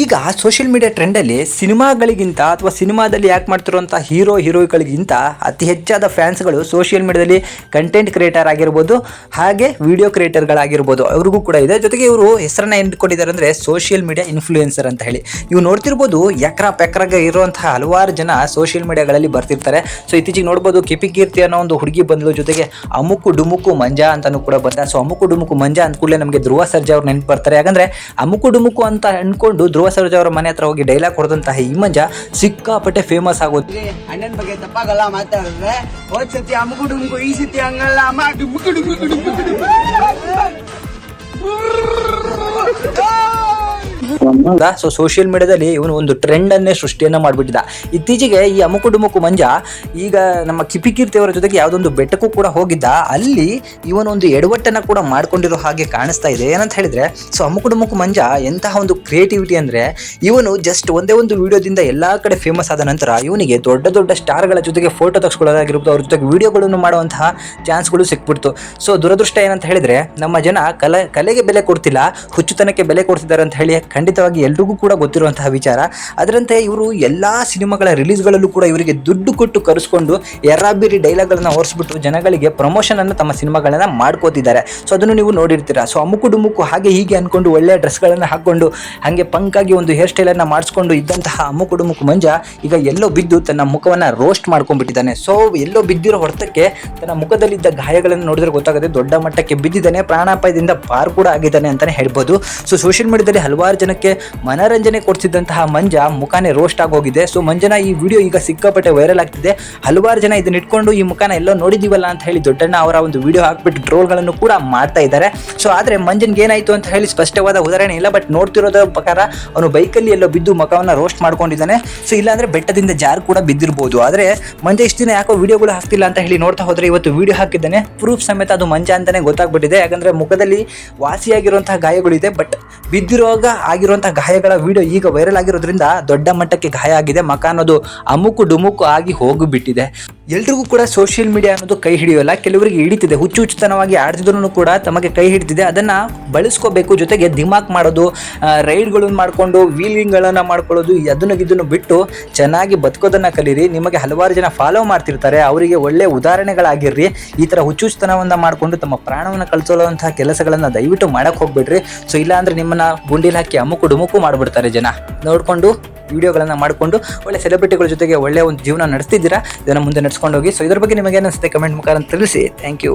ಈಗ social media ಟ್ರೆಂಡಲ್ಲಿ ಸಿನಿಮಾಗಳಿಗಿಂತ ಅಥವಾ ಸಿನಿಮಾದಲ್ಲಿ ಯಾಕೆ ಮಾಡ್ತಿರುವಂಥ ಹೀರೋಗಳಿಗಿಂತ ಅತಿ ಹೆಚ್ಚಾದ ಫ್ಯಾನ್ಸ್ಗಳು ಸೋಷಿಯಲ್ ಮೀಡಿಯಾದಲ್ಲಿ ಕಂಟೆಂಟ್ ಕ್ರಿಯೇಟರ್ ಆಗಿರ್ಬೋದು, ಹಾಗೆ ವಿಡಿಯೋ ಕ್ರಿಯೇಟರ್ಗಳಾಗಿರ್ಬೋದು, ಅವ್ರಿಗೂ ಕೂಡ ಇದೆ. ಜೊತೆಗೆ ಇವರು ಹೆಸರನ್ನ ಎಂದುಕೊಂಡಿದ್ದಾರೆ ಅಂದರೆ ಸೋಷಿಯಲ್ ಮೀಡಿಯಾ ಇನ್ಫ್ಲೂಯೆನ್ಸರ್ ಅಂತ ಹೇಳಿ. ಇವು ನೋಡ್ತಿರ್ಬೋದು, ಎಕ್ರಾಗ ಇರುವಂತಹ ಹಲವಾರು ಜನ ಸೋಷಿಯಲ್ ಮೀಡಿಯಾಗಳಲ್ಲಿ ಬರ್ತಿರ್ತಾರೆ. ಸೊ ಇತ್ತೀಚೆಗೆ ನೋಡ್ಬೋದು, ಕೀರ್ತಿ ಅನ್ನೋ ಒಂದು ಹುಡುಗಿ ಬಂದಳು, ಜೊತೆಗೆ ಅಮುಕು ಡುಮುಕು ಮಂಜಾ ಅಂತಾನು ಕೂಡ ಬಂದ. ಸೊ ಅಮುಕು ಡುಮುಕು ಮಂಜಾ ಅಂದ ಕೂಡಲೇ ನಮಗೆ ಧ್ರುವ ಸರ್ಜಾ ಅವ್ರು ನೆನಪು ಬರ್ತಾರೆ. ಯಾಕಂದ್ರೆ ಅಮುಕು ಡುಮುಕು ಅಂತ ಅನ್ಕೊಂಡು ಧ್ರುವ ಸರ್ಜಾ ಅವರ ಮನೆ ಹತ್ರ ಹೋಗಿ ಡೈಲಾಗ್ ಕೊಡ್ದಂತಹ ಈ ಮಂಜಾ ಸಿಕ್ಕಾಪಟ್ಟೆ ಫೇಮಸ್ ಆಗೋದು. ಅಣ್ಣನ ಬಗ್ಗೆ ತಪ್ಪಾಗಲ್ಲ ಮಾತಾಡಿದ್ರೆ, ಹೋದ್ ಸತಿ ಅಮುಕು ಡುಮುಕು, ಈ ಸತಿ ಹಂಗಲ್ಲ ಅಮ್ಮ ಡುಮುಕು ಡುಮುಕು ಡುಮುಕು. ಸೊ ಸೋಷಿಯಲ್ ಮೀಡಿಯಾದಲ್ಲಿ ಇವನು ಒಂದು ಟ್ರೆಂಡ್ ಅನ್ನೇ ಸೃಷ್ಟಿಯನ್ನ ಮಾಡಿಬಿಟ್ಟಿದ್ದ. ಇತ್ತೀಚೆಗೆ ಈ ಅಮುಕು ಡುಮುಕು ಮಂಜಾ ಈಗ ನಮ್ಮ ಕೀರ್ತಿ ಅವರ ಜೊತೆಗೆ ಯಾವುದೊಂದು ಬೆಟ್ಟಕ್ಕೂ ಕೂಡ ಹೋಗಿದ್ದ. ಅಲ್ಲಿ ಇವನೊಂದು ಎಡವಟ್ಟನ್ನ ಕೂಡ ಮಾಡ್ಕೊಂಡಿರೋ ಹಾಗೆ ಕಾಣಿಸ್ತಾ ಇದೆ. ಏನಂತ ಹೇಳಿದ್ರೆ, ಸೊ ಅಮುಕು ಡುಮುಕು ಮಂಜಾ ಎಂತಹ ಒಂದು ಕ್ರಿಯೇಟಿವಿಟಿ ಅಂದ್ರೆ, ಇವನು ಜಸ್ಟ್ ಒಂದೇ ಒಂದು ವಿಡಿಯೋದಿಂದ ಎಲ್ಲಾ ಕಡೆ ಫೇಮಸ್ ಆದ ನಂತರ ಇವನಿಗೆ ದೊಡ್ಡ ದೊಡ್ಡ ಸ್ಟಾರ್ಗಳ ಜೊತೆಗೆ ಫೋಟೋ ತೆಗೆಸ್ಕೊಳ್ಳೋದಾಗಿರ್ಬೋದು, ಅವ್ರ ಜೊತೆಗೆ ವಿಡಿಯೋಗಳನ್ನು ಮಾಡುವಂತಹ ಚಾನ್ಸ್ಗಳು ಸಿಕ್ಬಿಡ್ತು. ಸೊ ದುರದೃಷ್ಟ ಏನಂತ ಹೇಳಿದ್ರೆ, ನಮ್ಮ ಜನ ಕಲೆಗೆ ಬೆಲೆ ಕೊಡ್ತಿಲ್ಲ, ಹುಚ್ಚುತನಕ್ಕೆ ಬೆಲೆ ಕೊಡ್ತಿದ್ದಾರೆ ಅಂತ ಹೇಳಿ ಖಂಡಿತವಾಗಿ ಎಲ್ರಿಗೂ ಕೂಡ ಗೊತ್ತಿರುವಂತಹ ವಿಚಾರ. ಅದರಂತೆ ಇವರು ಎಲ್ಲಾ ಸಿನಿಮಾಗಳ ರಿಲೀಸ್ಗಳಲ್ಲೂ ಕೂಡ ಇವರಿಗೆ ದುಡ್ಡು ಕೊಟ್ಟು ಕರೆಸ್ಕೊಂಡು ಎರ್ರಾಬಿರಿ ಡೈಲಾಗ್ಗಳನ್ನ ಹೊರಿಸ್ಬಿಟ್ಟು ಜನಗಳಿಗೆ ಪ್ರಮೋಷನ್ ಅನ್ನು ತಮ್ಮ ಸಿನಿಮಾಗಳನ್ನ ಮಾಡ್ಕೋತಿದ್ದಾರೆ. ಸೊ ಅದನ್ನು ನೀವು ನೋಡಿರ್ತೀರಾ. ಸೊ ಅಮುಕು ಡುಮುಕು ಹಾಗೆ ಹೀಗೆ ಅನ್ಕೊಂಡು ಒಳ್ಳೆಯ ಡ್ರೆಸ್ಗಳನ್ನು ಹಾಕೊಂಡು ಹಾಗೆ ಪಂಕಾಗಿ ಒಂದು ಹೇರ್ ಸ್ಟೈಲ್ ಅನ್ನ ಮಾಡಿಸ್ಕೊಂಡು ಇದ್ದಂತಹ ಅಮುಕು ಡುಮುಕು ಮಂಜಾ ಈಗ ಎಲ್ಲೋ ಬಿದ್ದು ತನ್ನ ಮುಖವನ್ನ ರೋಸ್ಟ್ ಮಾಡ್ಕೊಂಡ್ಬಿಟ್ಟಿದ್ದಾನೆ. ಸೊ ಎಲ್ಲೋ ಬಿದ್ದಿರೋ ಹೊರತಕ್ಕೆ ತನ್ನ ಮುಖದಲ್ಲಿದ್ದ ಗಾಯಗಳನ್ನು ನೋಡಿದ್ರೆ ಗೊತ್ತಾಗುತ್ತೆ, ದೊಡ್ಡ ಮಟ್ಟಕ್ಕೆ ಬಿದ್ದಿದ್ದಾನೆ, ಪ್ರಾಣಾಪಾಯದಿಂದ ಪಾರು ಕೂಡ ಆಗಿದ್ದಾನೆ ಅಂತಾನೆ ಹೇಳ್ಬೋದು. ಸೊ ಸೋಷಿಯಲ್ ಮೀಡಿಯಾದಲ್ಲಿ ಹಲವಾರು ಜನಕ್ಕೆ ಮನರಂಜನೆ ಕೊಡ್ತಿದ್ದಂತಹ ಮಂಜಾ ಮುಖಾನೇ ರೋಸ್ಟ್ ಆಗೋಗಿದೆ. ಸೊ ಮಂಜನ ಈ ವಿಡಿಯೋ ಈಗ ಸಿಕ್ಕಾಪಟ್ಟೆ ವೈರಲ್ ಆಗ್ತಿದೆ. ಹಲವಾರು ಜನ ಇದನ್ನ ಇಟ್ಕೊಂಡು ಈ ಮುಖಾನ ಎಲ್ಲೋ ನೋಡಿದೀವಲ್ಲ ಅಂತ ಹೇಳಿ ದೊಡ್ಡಣ್ಣ ಅವರ ಒಂದು ವಿಡಿಯೋ ಹಾಕ್ಬಿಟ್ಟು ಟ್ರೋಲ್ಗಳನ್ನು ಕೂಡ ಮಾಡ್ತಾ ಇದ್ದಾರೆ. ಸೊ ಆದ್ರೆ ಮಂಜನ್ಗೆ ಏನಾಯ್ತು ಅಂತ ಹೇಳಿ ಸ್ಪಷ್ಟವಾದ ಉದಾಹರಣೆ ಇಲ್ಲ. ಬಟ್ ನೋಡ್ತಿರೋದ್ರ ಪ್ರಕಾರ ಅವನು ಬೈಕಲ್ಲಿ ಎಲ್ಲೋ ಬಿದ್ದು ಮುಖವನ್ನ ರೋಸ್ಟ್ ಮಾಡ್ಕೊಂಡಿದ್ದಾನೆ. ಸೊ ಇಲ್ಲಾಂದ್ರೆ ಬೆಟ್ಟದಿಂದ ಜಾರ್ ಕೂಡ ಬಿದ್ದಿರ್ಬೋದು. ಆದ್ರೆ ಮಂಜ ಇಷ್ಟು ದಿನ ಯಾಕೋ ವಿಡಿಯೋಗಳು ಹಾಕ್ತಿಲ್ಲ ಅಂತ ಹೇಳಿ ನೋಡ್ತಾ ಹೋದ್ರೆ ಇವತ್ತು ವಿಡಿಯೋ ಹಾಕಿದ್ದಾನೆ. ಪ್ರೂಫ್ ಸಮೇತ ಅದು ಮಂಜಾ ಅಂತಾನೆ ಗೊತ್ತಾಗ್ಬಿಟ್ಟಿದೆ. ಯಾಕಂದ್ರೆ ಮುಖದಲ್ಲಿ ವಾಸಿಯಾಗಿರುವಂತಹ ಗಾಯಗಳಿದೆ, ಬಟ್ ಬಿದ್ದಿರುವಾಗ ಆಗಿರುವಂತಹ ಗಾಯಗಳ ವಿಡಿಯೋ ಈಗ ವೈರಲ್ ಆಗಿರೋದ್ರಿಂದ ದೊಡ್ಡ ಮಟ್ಟಕ್ಕೆ ಗಾಯ ಆಗಿದೆ. ಮಕ ಅನ್ನೋದು ಅಮುಕು ಡುಮುಕು ಆಗಿ ಹೋಗಿಬಿಟ್ಟಿದೆ. ಎಲ್ರಿಗೂ ಕೂಡ ಸೋಷಿಯಲ್ ಮೀಡಿಯಾ ಅನ್ನೋದು ಕೈ ಹಿಡಿಯೋಲ್ಲ, ಕೆಲವರಿಗೆ ಹಿಡಿತಿದೆ. ಹುಚ್ಚುತನವಾಗಿ ಆಡ್ತಿದ್ರು ಕೂಡ ತಮಗೆ ಕೈ ಹಿಡಿತಿದೆ. ಅದನ್ನ ಬಳಸ್ಕೋಬೇಕು. ಜೊತೆಗೆ ದಿಮಾಕ್ ಮಾಡೋದು, ರೈಡ್ಗಳನ್ನು ಮಾಡ್ಕೊಂಡು ವೀಲಿಂಗ್ಗಳನ್ನು ಮಾಡ್ಕೊಳ್ಳೋದು, ಇದನ್ನು ಬಿಟ್ಟು ಚೆನ್ನಾಗಿ ಬದುಕೋದನ್ನ ಕಲೀರಿ. ನಿಮಗೆ ಹಲವಾರು ಜನ ಫಾಲೋ ಮಾಡ್ತಿರ್ತಾರೆ, ಅವರಿಗೆ ಒಳ್ಳೆ ಉದಾಹರಣೆಗಳಾಗಿರ್ರಿ. ಈ ತರ ಹುಚ್ಚುತನವನ್ನ ಮಾಡ್ಕೊಂಡು ತಮ್ಮ ಪ್ರಾಣವನ್ನು ಕಳ್ಕೊಳ್ಳುವಂತಹ ಕೆಲಸಗಳನ್ನ ದಯವಿಟ್ಟು ಮಾಡಕ್ ಹೋಗ್ಬಿಡ್ರಿ. ಸೊ ಇಲ್ಲ ಅಂದ್ರೆ ನಿಮ್ಮನ್ನ ಗುಂಡಿಲ್ ಹಾಕಿ ಅಮುಕು ಡುಮುಕು ಮಾಡ್ಬಿಡ್ತಾರೆ ಜನ. ನೋಡ್ಕೊಂಡು ವಿಡಿಯೋಗಳನ್ನ ಮಾಡಿಕೊಂಡು ಒಳ್ಳೆ ಸೆಲೆಬ್ರಿಟಿಗಳ ಜೊತೆಗೆ ಒಳ್ಳೆ ಒಂದು ಜೀವನ ನಡೆಸ್ತಿದ್ದೀರಾ. ಇದನ್ನು ಮುಂದೆ ನಡೆಸ್ಕೊಂಡು ಹೋಗಿ. ಸೊ ಇದ್ರ ಬಗ್ಗೆ ನಿಮಗೆ ಏನಿಸುತ್ತೆ ಕಮೆಂಟ್ ಮುಖಾಂತರ ತಿಳಿಸಿ. Thank you.